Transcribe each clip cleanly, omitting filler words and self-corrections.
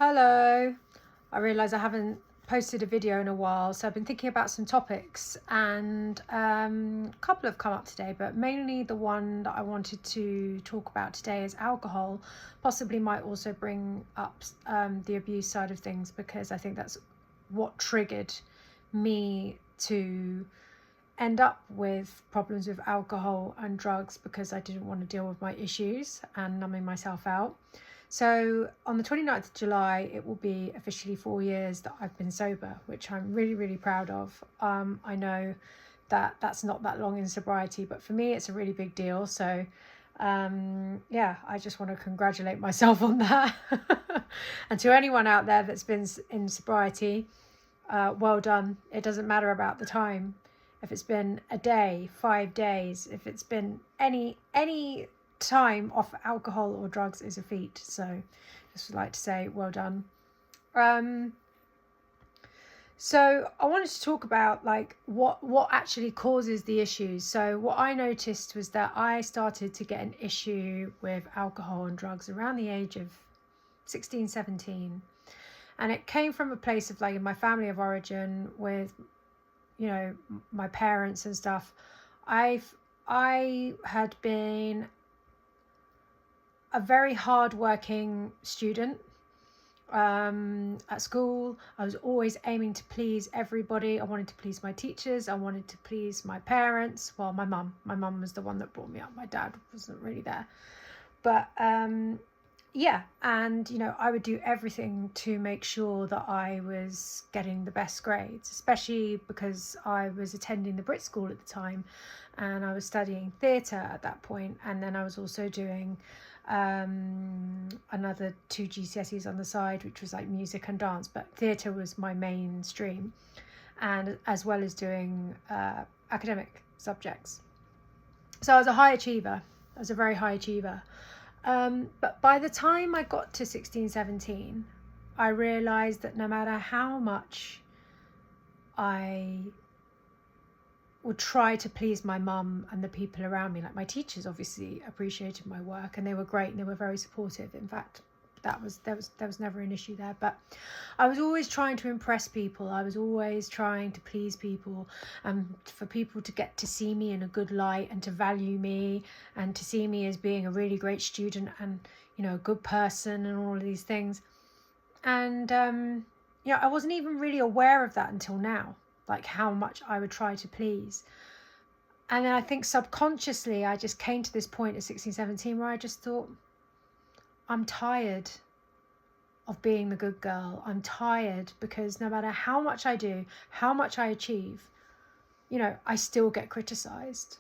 Hello. I realise I haven't posted a video in a while, so I've been thinking about some topics, and a couple have come up today, but mainly the one that I wanted to talk about today is alcohol. Possibly might also bring up the abuse side of things, because I think that's what triggered me to end up with problems with alcohol and drugs, because I didn't want to deal with my issues and numbing myself out. So on the 29th of July, it will be officially 4 years that I've been sober, which I'm really, really proud of. I know that that's not that long in sobriety, but for me, it's a really big deal. So yeah, I just want to congratulate myself on that. And to anyone out there that's been in sobriety, well done. It doesn't matter about the time. If it's been a day, 5 days, if it's been any time off alcohol or drugs is a feat. So just would like to say well done. So I wanted to talk about like what actually causes the issues. So what I noticed was that I started to get an issue with alcohol and drugs around the age of 16, 17. And it came from a place of like in my family of origin with, you know, my parents and stuff. I had been a very hard-working student at school. I was always aiming to please everybody. I wanted to please my teachers. I wanted to please my parents. Well, my mum. My mum was the one that brought me up. My dad wasn't really there. But yeah, and you know, I would do everything to make sure that I was getting the best grades, especially because I was attending the Brit School at the time, and I was studying theatre at that point, and then I was also doing another 2 GCSEs on the side, which was like music and dance, but theatre was my main stream, and as well as doing academic subjects. So I was a high achiever. I was a very high achiever. But by the time I got to 16, 17, I realised that no matter how much I would try to please my mum and the people around me, like my teachers obviously appreciated my work and they were great and they were very supportive. In fact, there was never an issue there, but I was always trying to impress people. I was always trying to please people, and for people to get to see me in a good light and to value me and to see me as being a really great student and, you know, a good person and all of these things. And you know, I wasn't even really aware of that until now, like how much I would try to please. And then I think subconsciously I just came to this point at 16, 17 where I just thought, I'm tired of being the good girl. I'm tired because no matter how much I do, how much I achieve, you know, I still get criticized.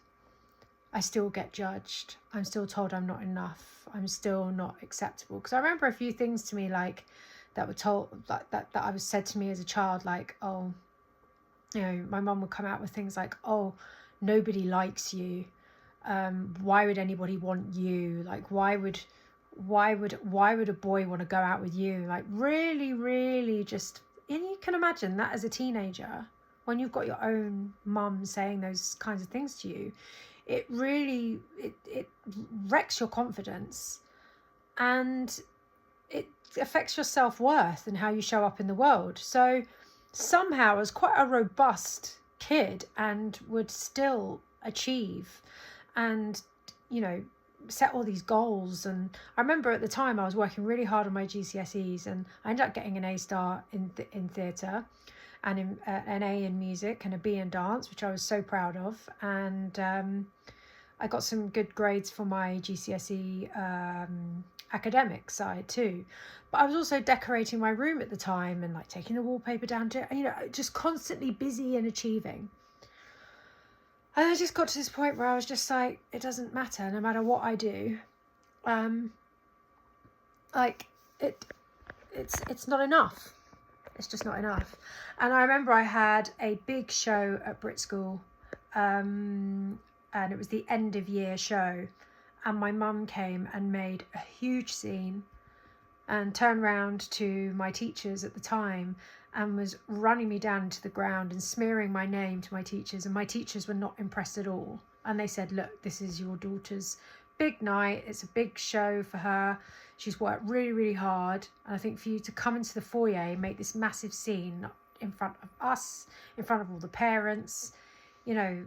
I still get judged. I'm still told I'm not enough. I'm still not acceptable. Because I remember a few things to me like that were told, like that I was said to me as a child, like, oh, you know, my mum would come out with things like, oh, nobody likes you. Why would anybody want you? Like, why would a boy want to go out with you? Like really just, and you can imagine that as a teenager, when you've got your own mum saying those kinds of things to you, it really it wrecks your confidence, and it affects your self-worth and how you show up in the world. So somehow I was quite a robust kid and would still achieve and, you know, set all these goals. And I remember at the time I was working really hard on my GCSEs, and I ended up getting an A star in theatre and an A in music and a B in dance, which I was so proud of. And I got some good grades for my GCSE academic side too. But I was also decorating my room at the time and like taking the wallpaper down to, you know, just constantly busy and achieving. And I just got to this point where I was just like, it doesn't matter, no matter what I do. Like it's not enough. It's just not enough. And I remember I had a big show at Brit School, and it was the end of year show, and my mum came and made a huge scene and turned round to my teachers at the time and was running me down to the ground and smearing my name to my teachers, and my teachers were not impressed at all. And they said, look, this is your daughter's big night. It's a big show for her. She's worked really, really hard. And I think for you to come into the foyer, make this massive scene in front of us, in front of all the parents, you know,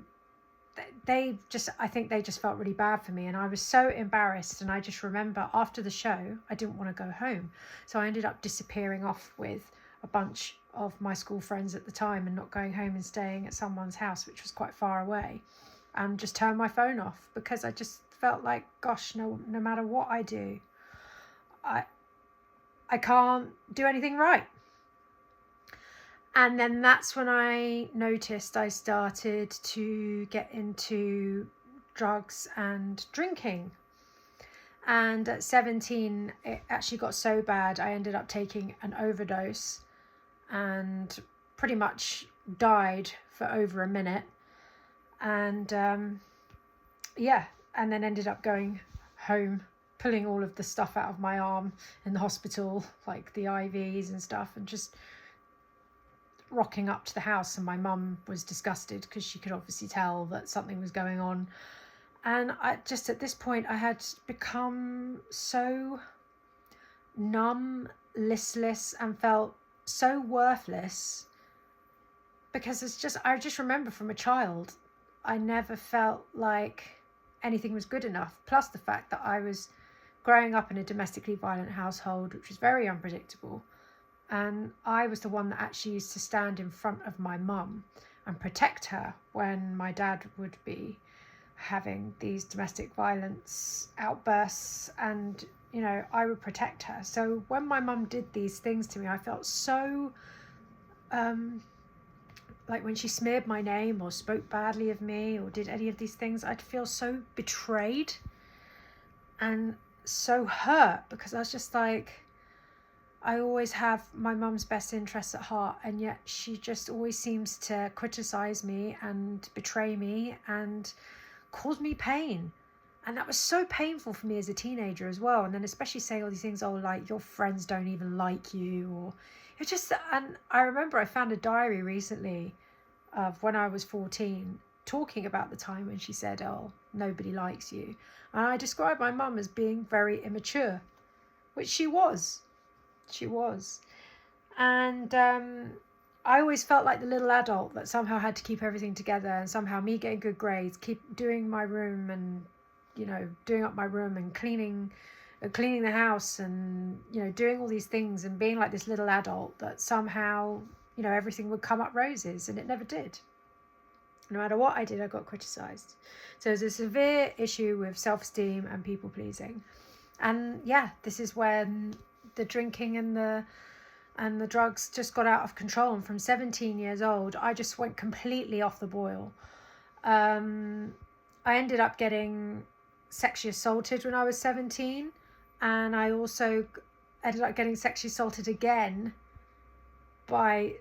I think they just felt really bad for me. And I was so embarrassed. And I just remember after the show, I didn't want to go home. So I ended up disappearing off with a bunch of my school friends at the time and not going home and staying at someone's house, which was quite far away, and just turned my phone off because I just felt like, gosh, no matter what I do, I can't do anything right. And then that's when I noticed I started to get into drugs and drinking. And at 17, it actually got so bad, I ended up taking an overdose and pretty much died for over a minute. And and then ended up going home, pulling all of the stuff out of my arm in the hospital, like the IVs and stuff, and just rocking up to the house. And my mum was disgusted because she could obviously tell that something was going on. And I just, at this point, I had become so numb, listless, and felt so worthless, because I just remember from a child, I never felt like anything was good enough. Plus the fact that I was growing up in a domestically violent household, which was very unpredictable. And I was the one that actually used to stand in front of my mum and protect her when my dad would be having these domestic violence outbursts, and you know, I would protect her. So when my mum did these things to me, I felt so like when she smeared my name or spoke badly of me or did any of these things, I'd feel so betrayed and so hurt, because I was just like, I always have my mum's best interests at heart, and yet she just always seems to criticize me and betray me and cause me pain. And that was so painful for me as a teenager as well. And then especially saying all these things, oh, like your friends don't even like you, or it's just, and I remember I found a diary recently of when I was 14 talking about the time when she said, oh, nobody likes you. And I described my mum as being very immature, which she was. She was. And I always felt like the little adult that somehow had to keep everything together, and somehow me getting good grades, keep doing my room and, you know, doing up my room and cleaning the house and, you know, doing all these things and being like this little adult, that somehow, you know, everything would come up roses, and it never did. No matter what I did, I got criticized. So there's a severe issue with self-esteem and people pleasing. And yeah, this is when the drinking and the drugs just got out of control. And from 17 years old, I just went completely off the boil. I ended up getting sexually assaulted when I was 17. And I also ended up getting sexually assaulted again by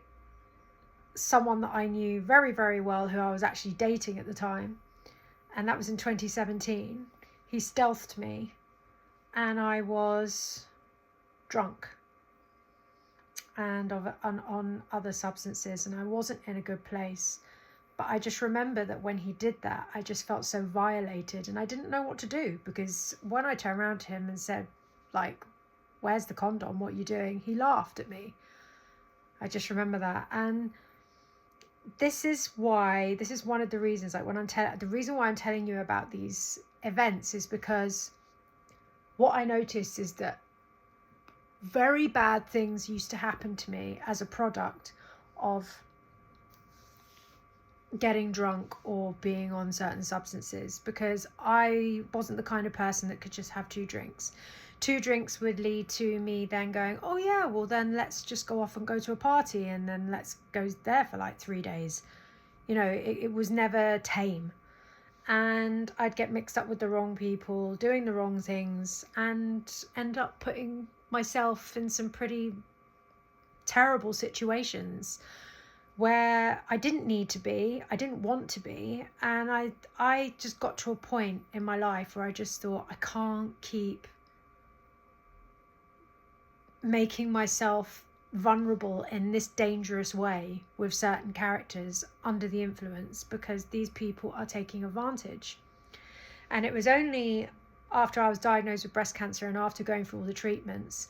someone that I knew very, very well, who I was actually dating at the time. And that was in 2017. He stealthed me, and I was drunk and on other substances, and I wasn't in a good place. But I just remember that when he did that, I just felt so violated, and I didn't know what to do, because when I turned around to him and said, like, where's the condom, what are you doing, he laughed at me. I just remember that. And this is one of the reasons, like, the reason why I'm telling you about these events is because what I noticed is that very bad things used to happen to me as a product of getting drunk or being on certain substances, because I wasn't the kind of person that could just have 2 drinks. 2 drinks would lead to me then going, oh yeah, well then let's just go off and go to a party, and then let's go there for like 3 days. You know, it was never tame. And I'd get mixed up with the wrong people, doing the wrong things, and end up putting myself in some pretty terrible situations where I didn't need to be, I didn't want to be. And I just got to a point in my life where I just thought, I can't keep making myself vulnerable in this dangerous way with certain characters under the influence, because these people are taking advantage. And it was only after I was diagnosed with breast cancer and after going through all the treatments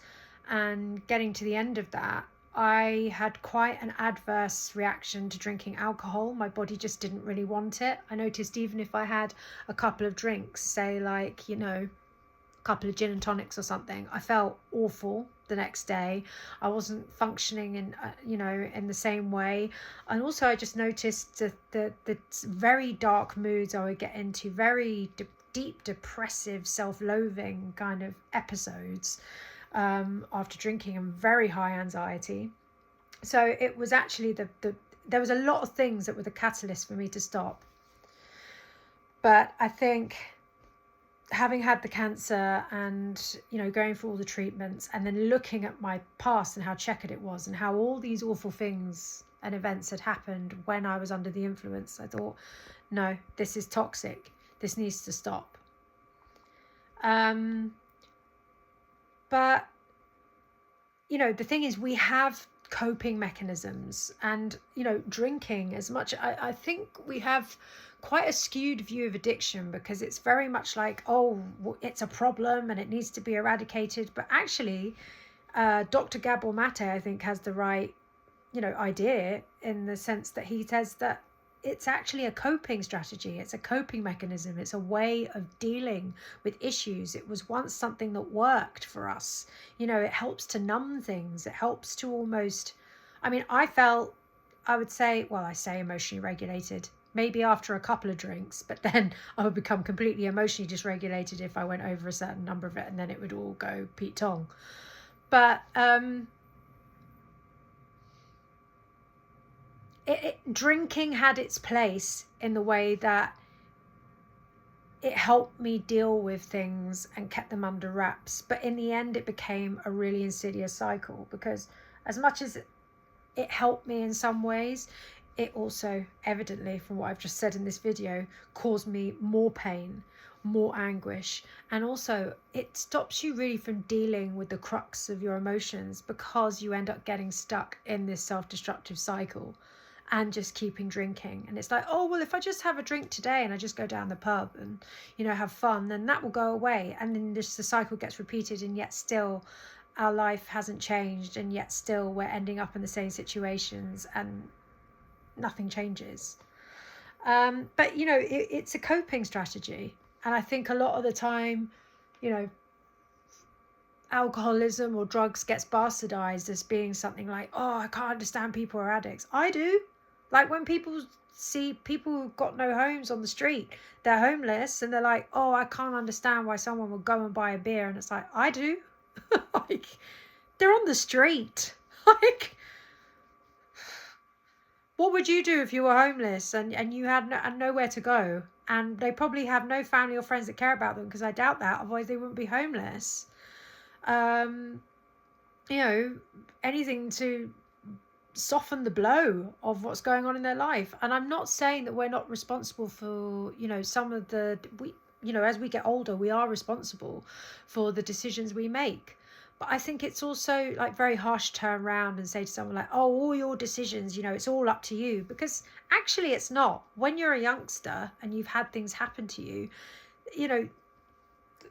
and getting to the end of that, I had quite an adverse reaction to drinking alcohol. My body just didn't really want it. I noticed even if I had a couple of drinks, say like, you know, a couple of gin and tonics or something, I felt awful the next day. I wasn't functioning in, you know, in the same way. And also I just noticed the very dark moods I would get into, very deep depressive self-loathing kind of episodes after drinking, and very high anxiety. So it was actually there was a lot of things that were the catalyst for me to stop. But I think having had the cancer and, you know, going through all the treatments and then looking at my past and how checkered it was and how all these awful things and events had happened when I was under the influence, I thought, no, this is toxic. This needs to stop. But, you know, the thing is, we have coping mechanisms, and, you know, drinking as much, I think we have quite a skewed view of addiction, because it's very much like, oh, it's a problem and it needs to be eradicated. But actually, Dr. Gabor Mate, I think, has the right, you know, idea, in the sense that he says that it's actually a coping strategy. It's a coping mechanism. It's a way of dealing with issues. It was once something that worked for us. You know, it helps to numb things. It helps to almost, I mean, I would say, well, I say emotionally regulated, maybe after a couple of drinks, but then I would become completely emotionally dysregulated if I went over a certain number of it, and then it would all go Pete Tong. But, drinking had its place in the way that it helped me deal with things and kept them under wraps. But in the end, it became a really insidious cycle, because as much as it helped me in some ways, it also, evidently, from what I've just said in this video, caused me more pain, more anguish. And also, it stops you really from dealing with the crux of your emotions, because you end up getting stuck in this self-destructive cycle and just keeping drinking. And it's like, oh, well, if I just have a drink today and I just go down the pub and, you know, have fun, then that will go away. And then the cycle gets repeated, and yet still our life hasn't changed, and yet still we're ending up in the same situations and nothing changes. But, you know, it's a coping strategy. And I think a lot of the time, you know, alcoholism or drugs gets bastardized as being something like, oh, I can't understand people are addicts. I do. Like when people see people who've got no homes on the street, they're homeless, and they're like, oh, I can't understand why someone would go and buy a beer. And it's like, I do. Like, they're on the street. Like, what would you do if you were homeless and you had nowhere to go? And they probably have no family or friends that care about them, because I doubt that. Otherwise, they wouldn't be homeless. You know, anything to soften the blow of what's going on in their life. And I'm not saying that we're not responsible for, you know, some of the, you know, as we get older, we are responsible for the decisions we make. But I think it's also like very harsh to turn around and say to someone like, oh, all your decisions, you know, it's all up to you. Because actually it's not. When you're a youngster and you've had things happen to you, you know,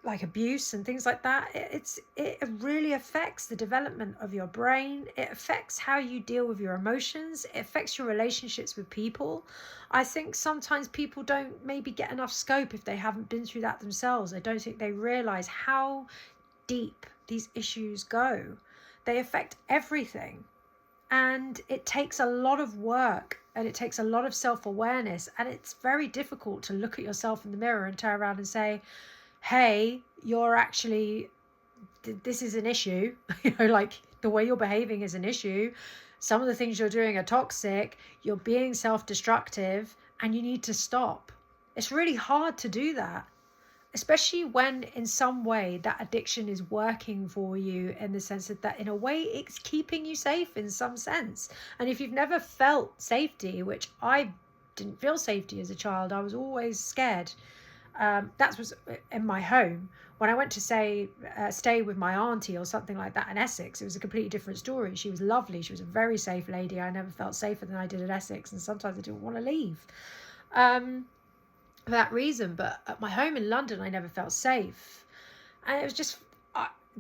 like abuse and things like that, it really affects the development of your brain. It affects how you deal with your emotions. It affects your relationships with people. I think sometimes people don't maybe get enough scope if they haven't been through that themselves. I don't think they realize how deep these issues go. They affect everything, and it takes a lot of work, and it takes a lot of self-awareness, and it's very difficult to look at yourself in the mirror and turn around and say, hey, you're actually, this is an issue. You know, like the way you're behaving is an issue. Some of the things you're doing are toxic. You're being self-destructive, and you need to stop. It's really hard to do that, especially when in some way that addiction is working for you, in the sense that in a way it's keeping you safe in some sense. And if you've never felt safety, which I didn't feel safety as a child, I was always scared. That was in my home. When I went to stay with my auntie or something like that in Essex, it was a completely different story. She was lovely. She was a very safe lady. I never felt safer than I did in Essex, and sometimes I didn't want to leave for that reason. But at my home in London, I never felt safe. And it was just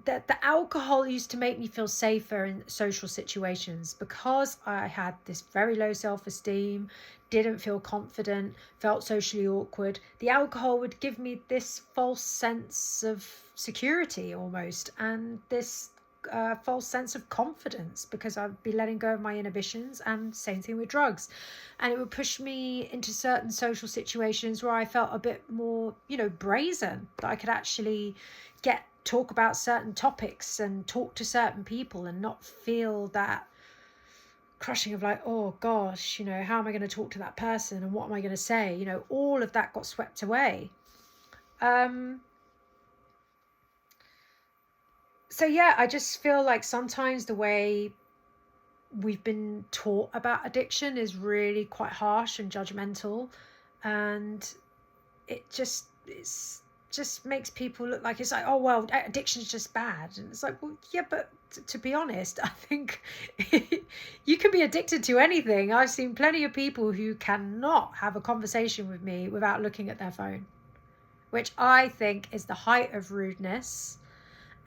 the alcohol used to make me feel safer in social situations, because I had this very low self-esteem, didn't feel confident, felt socially awkward. The alcohol would give me this false sense of security almost, and this false sense of confidence, because I'd be letting go of my inhibitions. And same thing with drugs, and it would push me into certain social situations where I felt a bit more, brazen, that I could actually talk about certain topics and talk to certain people and not feel that crushing of like, oh gosh, how am I going to talk to that person and what am I going to say? All of that got swept away. So yeah, I just feel like sometimes the way we've been taught about addiction is really quite harsh and judgmental, and it just makes people look like it's like, oh well, addiction is just bad. And it's like, well, yeah, but to be honest, I think you can be addicted to anything. I've seen plenty of people who cannot have a conversation with me without looking at their phone, which I think is the height of rudeness.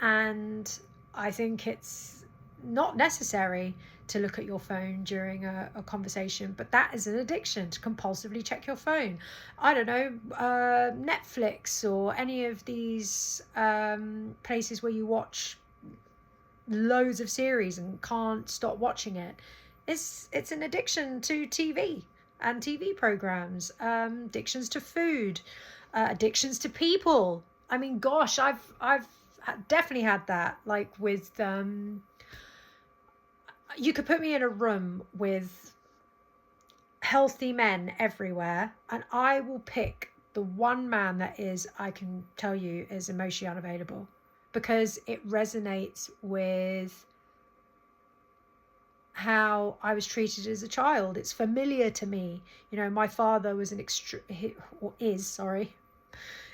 And I think it's not necessary to look at your phone during a conversation, but that is an addiction, to compulsively check your phone. I don't know, Netflix or any of these places where you watch loads of series and can't stop watching it. It's an addiction to TV and TV programs, addictions to food, addictions to people. I mean, gosh, I've definitely had that, like with you could put me in a room with healthy men everywhere, and I will pick the one man that is, I can tell you, is emotionally unavailable, because it resonates with how I was treated as a child. It's familiar to me. My father was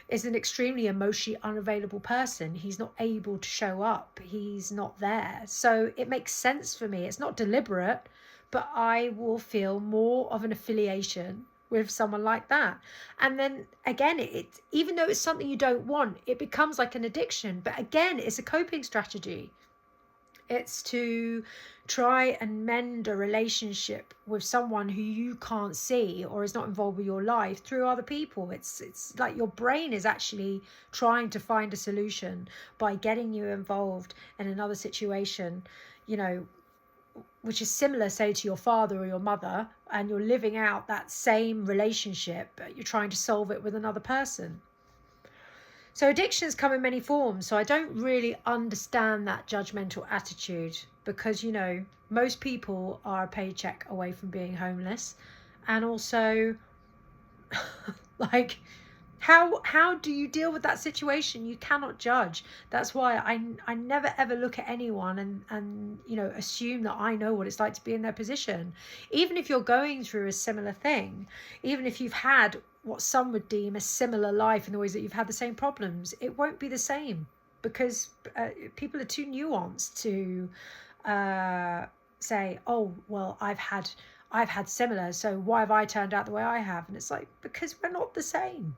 is an extremely emotionally unavailable person. He's not able to show up. He's not there. So it makes sense for me. It's not deliberate, but I will feel more of an affiliation with someone like that. And then again, it even though it's something you don't want, it becomes like an addiction. But again, it's a coping strategy. It's to try and mend a relationship with someone who you can't see or is not involved with your life through other people. It's like your brain is actually trying to find a solution by getting you involved in another situation, which is similar, say, to your father or your mother, and you're living out that same relationship, but you're trying to solve it with another person. So addictions come in many forms. So I don't really understand that judgmental attitude, because, most people are a paycheck away from being homeless. And also, like, how do you deal with that situation? You cannot judge. That's why I never ever look at anyone and assume that I know what it's like to be in their position. Even if you're going through a similar thing, even if you've had what some would deem a similar life in the ways that you've had the same problems, it won't be the same, because people are too nuanced to say, oh well, I've had similar, so why have I turned out the way I have? And it's like, because we're not the same.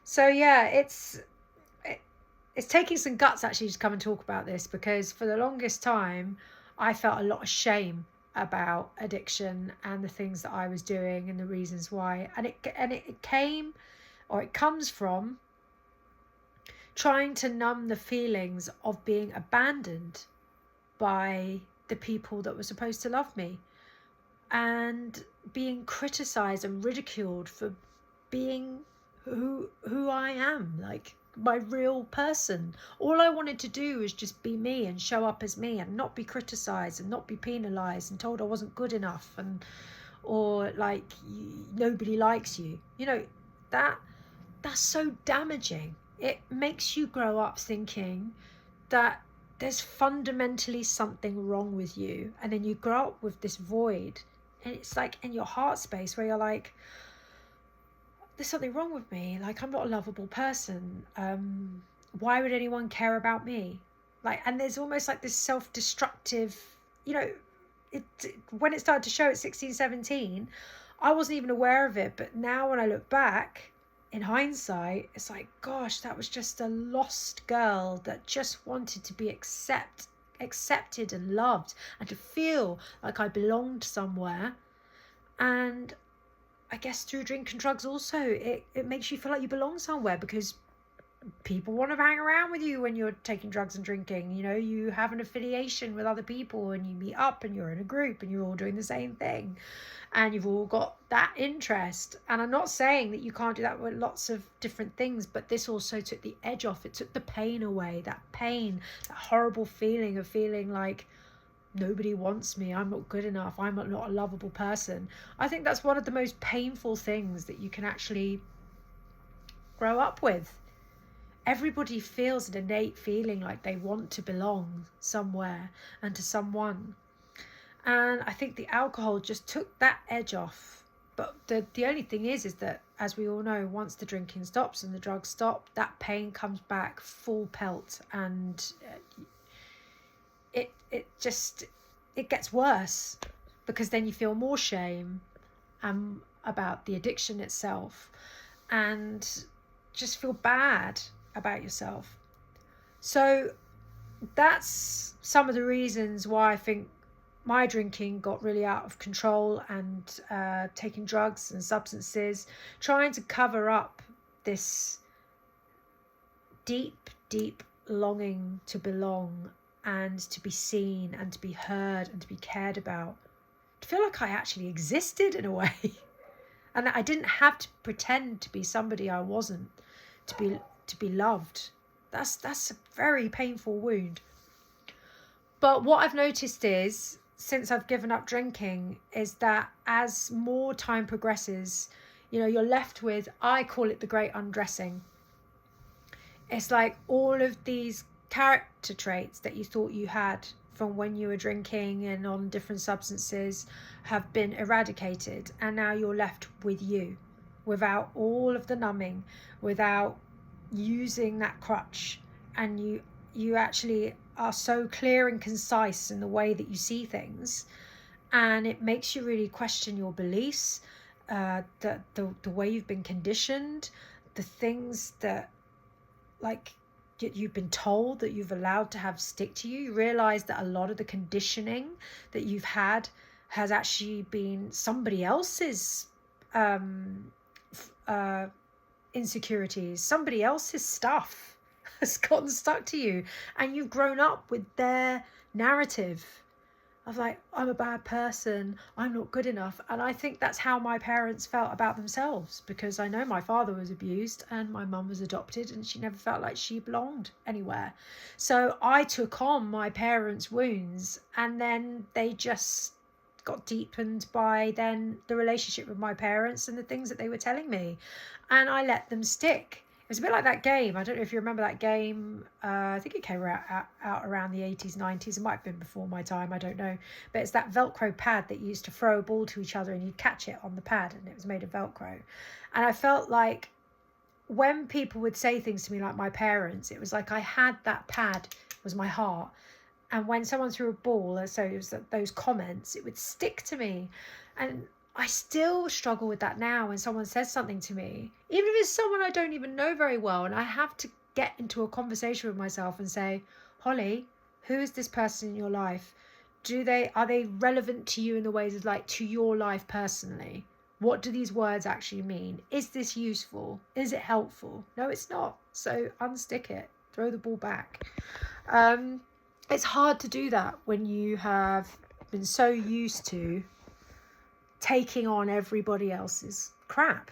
So yeah, it's taking some guts actually to come and talk about this, because for the longest time I felt a lot of shame about addiction and the things that I was doing and the reasons why, and it comes from trying to numb the feelings of being abandoned by the people that were supposed to love me, and being criticized and ridiculed for being who I am, like my real person. All I wanted to do was just be me and show up as me and not be criticized and not be penalized and told I wasn't good enough, or like nobody likes you. That's so damaging. It makes you grow up thinking that there's fundamentally something wrong with you, and then you grow up with this void, and it's like in your heart space where you're like, there's something wrong with me. Like, I'm not a lovable person. Why would anyone care about me? Like, and there's almost like this self-destructive, when it started to show at 16, 17, I wasn't even aware of it. But now when I look back, in hindsight, it's like, gosh, that was just a lost girl that just wanted to be accepted and loved, and to feel like I belonged somewhere. And I guess through drink and drugs also, it makes you feel like you belong somewhere, because people want to hang around with you when you're taking drugs and drinking. You know, you have an affiliation with other people, and you meet up and you're in a group and you're all doing the same thing, and you've all got that interest. And I'm not saying that you can't do that with lots of different things, but this also took the edge off. It took the pain away, that pain, that horrible feeling of feeling like nobody wants me, I'm not good enough, I'm not a lovable person. I think that's one of the most painful things that you can actually grow up with. Everybody feels an innate feeling like they want to belong somewhere and to someone. And I think the alcohol just took that edge off. But the only thing is that, as we all know, once the drinking stops and the drugs stop, that pain comes back full pelt, and it gets worse, because then you feel more shame about the addiction itself, and just feel bad about yourself. So that's some of the reasons why I think my drinking got really out of control, and taking drugs and substances, trying to cover up this deep longing to belong and to be seen and to be heard and to be cared about, to feel like I actually existed in a way, and that I didn't have to pretend to be somebody I wasn't, to be loved. That's a very painful wound. But what I've noticed is, since I've given up drinking, is that as more time progresses, you know, you're left with, I call it the great undressing. It's like all of these character traits that you thought you had from when you were drinking and on different substances have been eradicated, and now you're left with you, without all of the numbing, without using that crutch, and you actually are so clear and concise in the way that you see things, and it makes you really question your beliefs, the way you've been conditioned, the things that like you've been told that you've allowed to have stick to you. You realize that a lot of the conditioning that you've had has actually been somebody else's insecurities, somebody else's stuff has gotten stuck to you, and you've grown up with their narrative of like, I'm a bad person, I'm not good enough. And I think that's how my parents felt about themselves, because I know my father was abused and my mum was adopted, and she never felt like she belonged anywhere. So I took on my parents' wounds, and then they just got deepened by then the relationship with my parents and the things that they were telling me, and I let them stick. It was a bit like that game. I don't know if you remember that game. I think it came out around the 80s, 90s. It might have been before my time. I don't know. But it's that Velcro pad that you used to throw a ball to each other and you'd catch it on the pad, and it was made of Velcro. And I felt like when people would say things to me like my parents, it was like I had that pad, it was my heart. And when someone threw a ball, so it was those comments, it would stick to me. And I still struggle with that now when someone says something to me, even if it's someone I don't even know very well, and I have to get into a conversation with myself and say, Holly, who is this person in your life? Are they relevant to you in the ways of like to your life personally? What do these words actually mean? Is this useful? Is it helpful? No, it's not. So unstick it, throw the ball back. It's hard to do that when you have been so used to taking on everybody else's crap,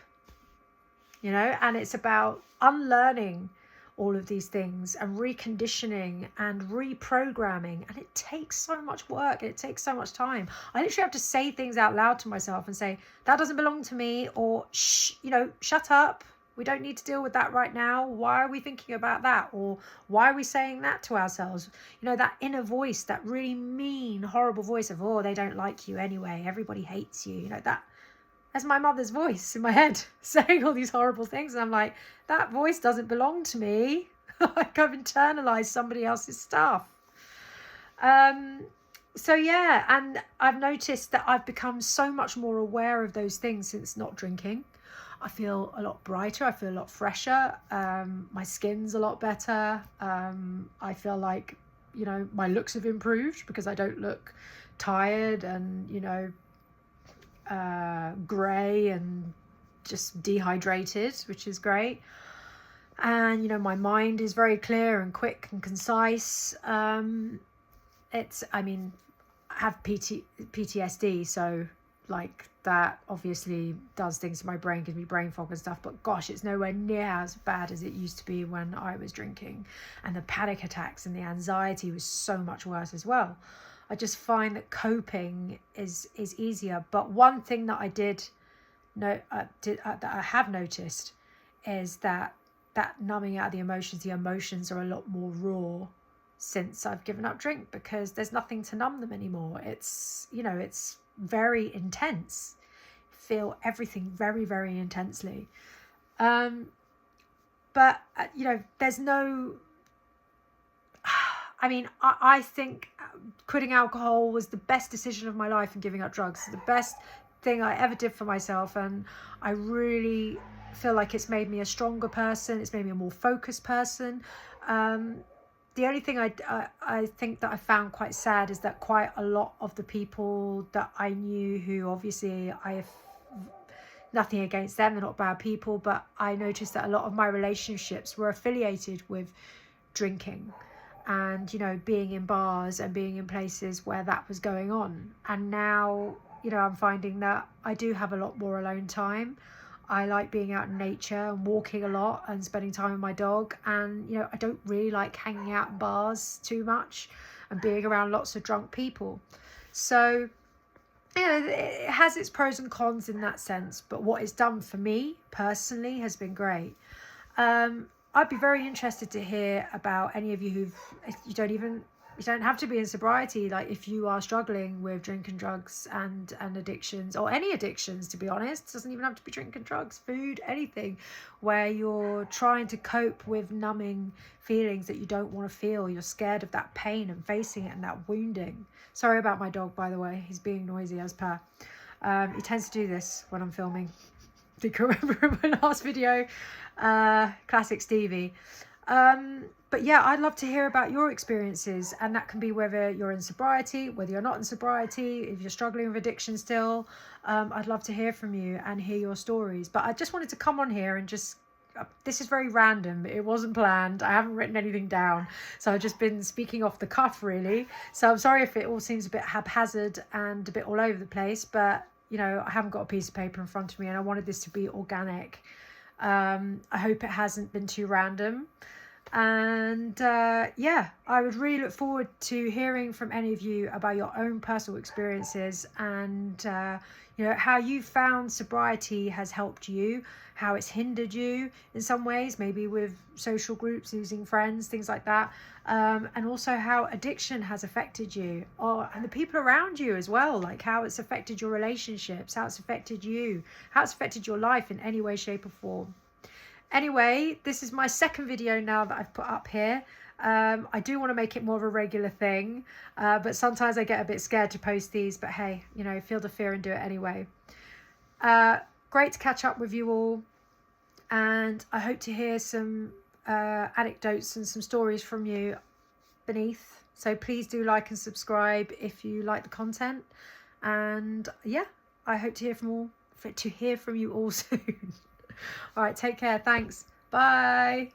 you know, and it's about unlearning all of these things and reconditioning and reprogramming, and it takes so much work and it takes so much time. I literally have to say things out loud to myself and say, that doesn't belong to me, or shh, you know, shut up, we don't need to deal with that right now, why are we thinking about that, or why are we saying that to ourselves? You know, that inner voice, that really mean, horrible voice of, oh, they don't like you anyway, everybody hates you, you know, that's my mother's voice in my head saying all these horrible things, and I'm like, that voice doesn't belong to me. Like, I've internalized somebody else's stuff. So yeah, and I've noticed that I've become so much more aware of those things since not drinking. I feel a lot brighter, I feel a lot fresher, my skin's a lot better. I feel like, you know, my looks have improved because I don't look tired and, you know, grey and just dehydrated, which is great. And, you know, my mind is very clear and quick and concise. I mean, I have PTSD, so like that obviously does things to my brain, gives me brain fog and stuff, but gosh, it's nowhere near as bad as it used to be when I was drinking. And the panic attacks and the anxiety was so much worse as well. I just find that coping is easier. But one thing that I that I have noticed is that numbing out the emotions are a lot more raw since I've given up drink, because there's nothing to numb them anymore. It's, you know, it's very intense. Feel everything very, very intensely. But you know, there's no, I mean, I think quitting alcohol was the best decision of my life, and giving up drugs is the best thing I ever did for myself. And I really feel like it's made me a stronger person. It's made me a more focused person. The only thing I think that I found quite sad is that quite a lot of the people that I knew, who obviously I have nothing against them, they're not bad people, but I noticed that a lot of my relationships were affiliated with drinking and, you know, being in bars and being in places where that was going on. And now, you know, I'm finding that I do have a lot more alone time. I like being out in nature and walking a lot and spending time with my dog. And, you know, I don't really like hanging out in bars too much and being around lots of drunk people. So, you know, it has its pros and cons in that sense. But what it's done for me personally has been great. I'd be very interested to hear about any of you you don't have to be in sobriety. Like, if you are struggling with drinking, drugs and addictions, or any addictions, to be honest, it doesn't even have to be drinking, drugs, food, anything, where you're trying to cope with numbing feelings that you don't want to feel. You're scared of that pain and facing it and that wounding. Sorry about my dog, by the way. He's being noisy as per. He tends to do this when I'm filming. I think I remember in my last video. Classic Stevie. But yeah, I'd love to hear about your experiences, and that can be whether you're in sobriety, whether you're not in sobriety, if you're struggling with addiction still. I'd love to hear from you and hear your stories. But I just wanted to come on here and just, this is very random. It wasn't planned. I haven't written anything down. So I've just been speaking off the cuff, really. So I'm sorry if it all seems a bit haphazard and a bit all over the place, but, you know, I haven't got a piece of paper in front of me and I wanted this to be organic. I hope it hasn't been too random. And yeah, I would really look forward to hearing from any of you about your own personal experiences and you know, how you found sobriety has helped you, how it's hindered you in some ways, maybe with social groups, losing friends, things like that, and also how addiction has affected you, and the people around you as well, like how it's affected your relationships, how it's affected you, how it's affected your life in any way, shape or form. Anyway, this is my second video now that I've put up here. I do want to make it more of a regular thing, but sometimes I get a bit scared to post these, but hey, you know, feel the fear and do it anyway. Great to catch up with you all, and I hope to hear some anecdotes and some stories from you beneath. So please do like and subscribe if you like the content, and yeah, I hope to hear from you all soon. All right, take care. Thanks. Bye.